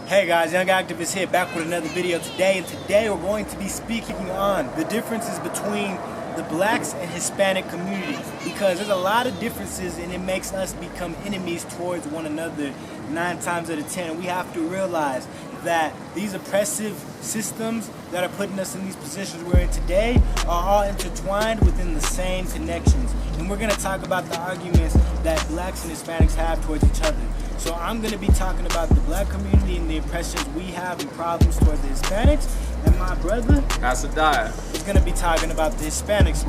Hey guys, Young Activist here, back with another video today, and today we're going to be speaking on the differences between the blacks and Hispanic community, because there's a lot of differences and it makes us become enemies towards one another 9 times out of 10. We have to realize that these oppressive systems that are putting us in these positions we're in today are all intertwined within the same connections. And we're going to talk about the arguments that blacks and Hispanics have towards each other. So I'm going to be talking about the black community and the oppressions we have and problems towards the Hispanics. And my brother, Asadaya, is going to be talking about the Hispanics'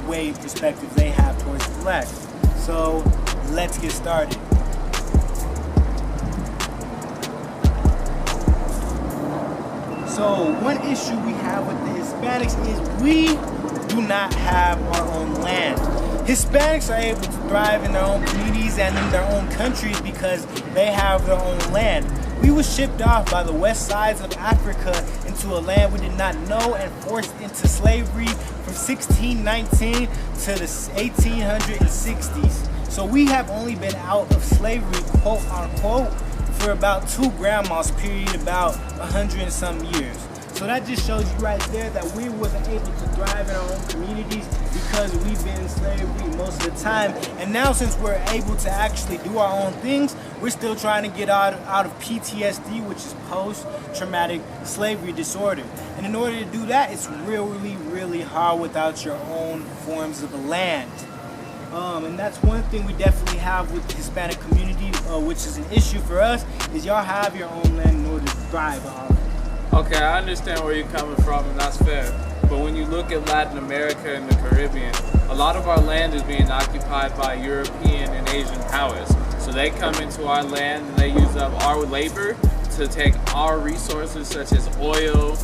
way perspectives they have towards the blacks. So let's get started. So one issue we have with the Hispanics is we do not have our own land. Hispanics are able to thrive in their own communities and in their own countries because they have their own land. We were shipped off by the west sides of Africa into a land we did not know and forced into slavery from 1619 to the 1860s. So we have only been out of slavery, quote unquote, for about 2 grandmas period, about 100 and some years. So that just shows you right there that we wasn't able to thrive in our own communities because we've been in slavery most of the time. And now since we're able to actually do our own things, we're still trying to get out of PTSD, which is post-traumatic slavery disorder. And in order to do that, it's really, really hard without your own forms of the land. And that's one thing we definitely have with the Hispanic community, which is an issue for us, is y'all have your own land in order to thrive on. okay, I understand where you're coming from, and that's fair. But when you look at Latin America and the Caribbean, a lot of our land is being occupied by European and Asian powers. So they come into our land and they use up our labor to take our resources such as oil,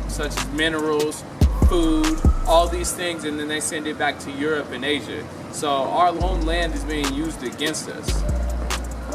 such as minerals, food, all these things, and then they send it back to Europe and Asia. So our own land is being used against us.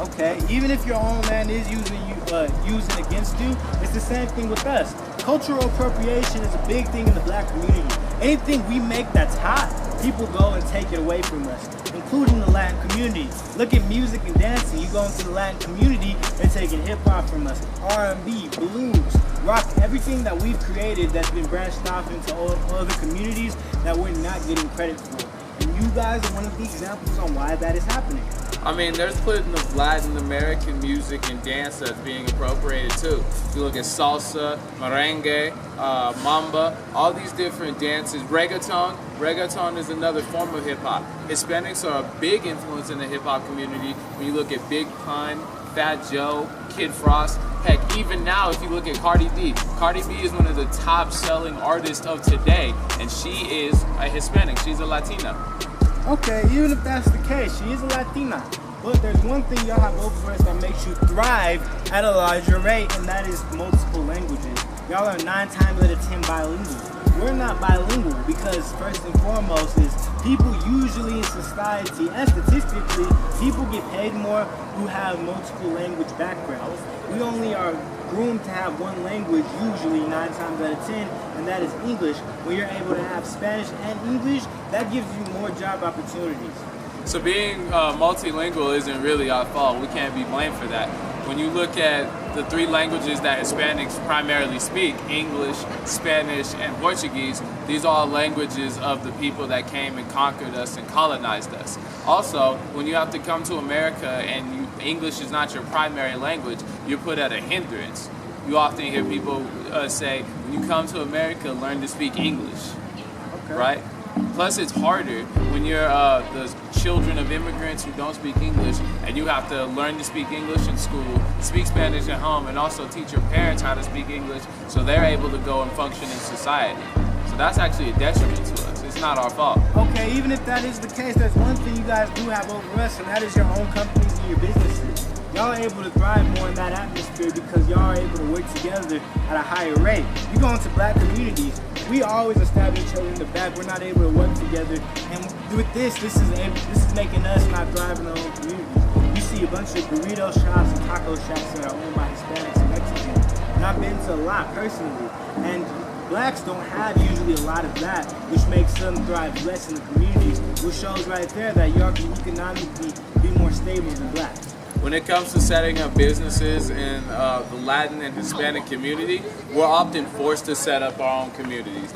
Okay, even if your own land is using against you, it's the same thing with us. Cultural appropriation is a big thing in the black community. Anything we make that's hot, people go and take it away from us, including the Latin community. Look at music and dancing. You go into the Latin community, they're taking hip-hop from us, R&B, blues, rock, everything that we've created that's been branched off into all other communities that we're not getting credit for. And you guys are one of the examples on why that is happening. I mean, there's plenty of Latin American music and dance that's being appropriated too. If you look at salsa, merengue, mamba, all these different dances, reggaeton. Reggaeton is another form of hip hop. Hispanics are a big influence in the hip hop community. When you look at Big Pun, Fat Joe, Kid Frost, heck, even now if you look at Cardi B is one of the top selling artists of today, and she is a Hispanic, she's a Latina. Okay, even if that's the case, she is a Latina. But there's one thing y'all have over us that makes you thrive at a larger rate, and that is multiple languages. Y'all are 9 times out of 10 bilingual. We're not bilingual because first and foremost is people usually in society, and statistically, people get paid more who have multiple language backgrounds. We only are groomed to have one language usually 9 times out of 10, and that is English. When you're able to have Spanish and English, that gives you more job opportunities. So being multilingual isn't really our fault. We can't be blamed for that. When you look at the 3 languages that Hispanics primarily speak, English, Spanish, and Portuguese, these are all languages of the people that came and conquered us and colonized us. Also, when you have to come to America and English is not your primary language, you're put at a hindrance. You often hear people say, when you come to America, learn to speak English, Okay. right? Plus, it's harder when you're the children of immigrants who don't speak English, and you have to learn to speak English in school, speak Spanish at home, and also teach your parents how to speak English so they're able to go and function in society. So that's actually a detriment to us. It's not our fault. Okay, even if that is the case, there's one thing you guys do have over us, and that is your own companies and your businesses. Y'all are able to thrive more in that atmosphere because y'all are able to work together at a higher rate. You go into black communities, we always stab each other in the back. We're not able to work together, and with this is making us not thrive in our own community. You see a bunch of burrito shops and taco shops that are owned by Hispanics and Mexicans, and I've been to a lot personally, and blacks don't have usually a lot of that, which makes them thrive less in the communities, which shows right there that y'all can economically be more stable than blacks. When it comes to setting up businesses in the Latin and Hispanic community, we're often forced to set up our own communities.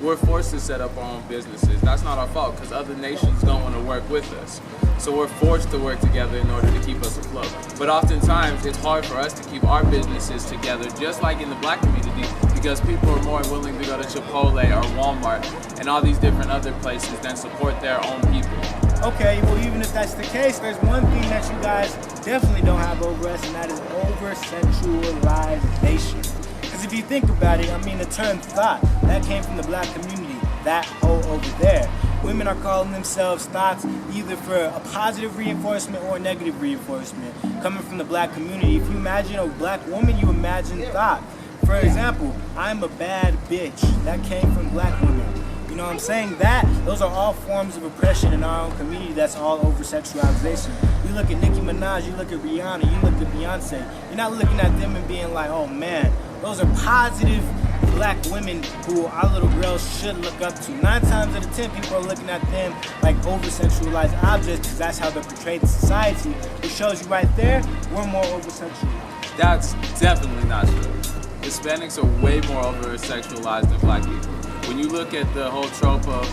We're forced to set up our own businesses. That's not our fault, because other nations don't want to work with us. So we're forced to work together in order to keep us afloat. But oftentimes, it's hard for us to keep our businesses together, just like in the Black community, because people are more willing to go to Chipotle or Walmart and all these different other places than support their own people. Okay, well, even if that's the case, there's one thing that you guys definitely don't have over us, and that is over-sexualization. Because if you think about it, I mean, the term thought, that came from the Black community, that hole over there. Women are calling themselves thoughts either for a positive reinforcement or a negative reinforcement. Coming from the Black community, if you imagine a Black woman, you imagine thought. For example, I'm a bad bitch. That came from Black women. You know what I'm saying? Those are all forms of oppression in our own community. That's all over sexualization. You look at Nicki Minaj, you look at Rihanna, you look at Beyonce. You're not looking at them and being like, oh man, those are positive Black women who our little girls should look up to. 9 times out of 10, people are looking at them like over-sexualized objects because that's how they're portrayed in society. It shows you right there, we're more over-sexualized. That's definitely not true. Hispanics are way more over-sexualized than Black people. When you look at the whole trope of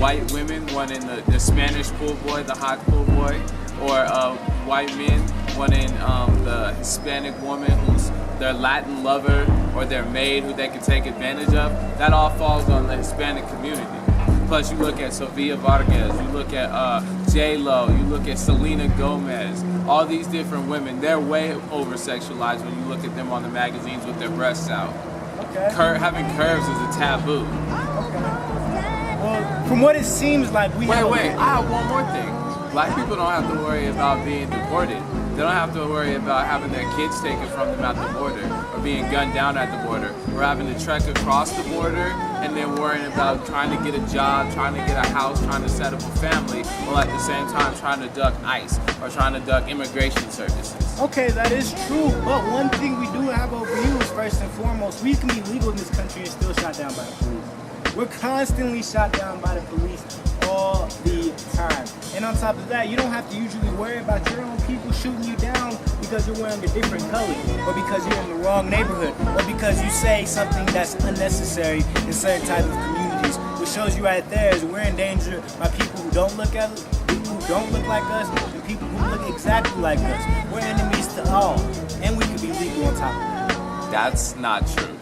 white women wanting the Spanish pool boy, the hot pool boy, or white men wanting the Hispanic woman who's their Latin lover or their maid who they can take advantage of, that all falls on the Hispanic community. Plus, you look at Sofia Vargas, you look at J-Lo, you look at Selena Gomez, all these different women, they're way over-sexualized when you look at them on the magazines with their breasts out. Okay. Having curves is a taboo. Okay. Well, from what it seems like, I have one more thing. Black people don't have to worry about being deported. They don't have to worry about having their kids taken from them at the border or being gunned down at the border. We're having to trek across the border and then worrying about trying to get a job, trying to get a house, trying to set up a family, while at the same time trying to duck ICE or trying to duck immigration services. Okay, that is true, but one thing we do have over you is, first and foremost, we can be legal in this country and still shot down by the police. We're constantly shot down by the police all the time. And on top of that, you don't have to usually worry about your own people shooting you down because you're wearing a different color, or because you're in the wrong neighborhood, or because you say something that's unnecessary in certain types of communities. What shows you right there is we're in danger by people who don't look like us, and people who look exactly like us. We're enemies to all, and we can be legal on top of that. That's not true.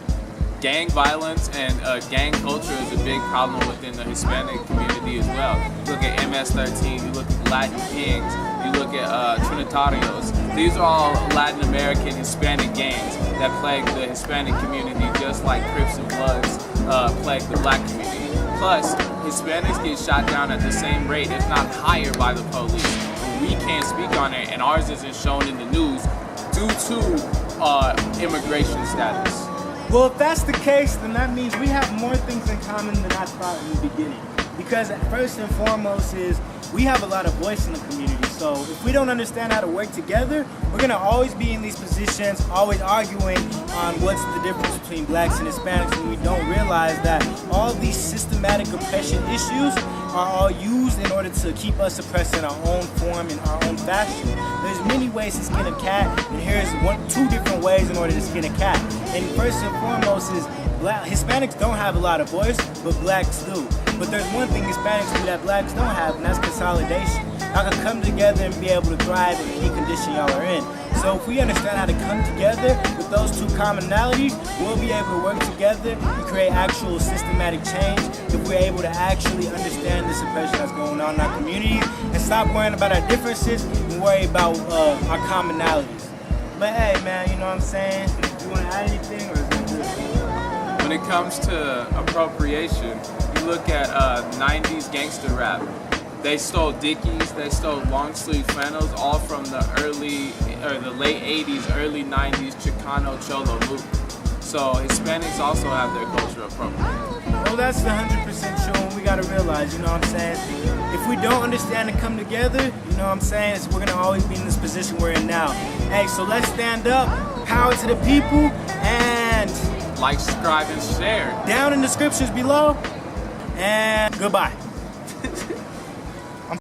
Gang violence and gang culture is a big problem within the Hispanic community as well. You look at MS-13, you look at Latin Kings, you look at Trinitarios. These are all Latin American Hispanic gangs that plague the Hispanic community just like Crips and Bloods plague the Black community. Plus, Hispanics get shot down at the same rate, if not higher, by the police. We can't speak on it, and ours isn't shown in the news due to immigration status. Well, if that's the case, then that means we have more things in common than I thought in the beginning. Because first and foremost is we have a lot of voice in the community. So if we don't understand how to work together, we're going to always be in these positions, always arguing on what's the difference between Blacks and Hispanics, and we don't realize that all these systematic oppression issues are all used in order to keep us oppressed in our own form, in our own fashion. There's many ways to skin a cat, and here's two different ways in order to skin a cat. And first and foremost is Hispanics don't have a lot of voice, but Blacks do. But there's one thing Hispanics do that Blacks don't have, and that's consolidation. Y'all can come together and be able to thrive in any condition y'all are in. So if we understand how to come together with those two commonalities, we'll be able to work together and create actual systematic change if we're able to actually understand this oppression that's going on in our communities and stop worrying about our differences and worry about our commonalities. But hey, man, you know what I'm saying? You want to add anything, or is that good? When it comes to appropriation, you look at 90s gangster rap. They stole Dickies, they stole long sleeve flannels, all from the late 80s, early 90s Chicano Cholo movement. So Hispanics also have their culture appropriated. Well, that's 100% true, and we gotta realize, you know what I'm saying? If we don't understand and come together, you know what I'm saying, we're gonna always be in this position we're in now. Hey, so let's stand up, power to the people, and like, subscribe, and share. Down in the descriptions below, and goodbye.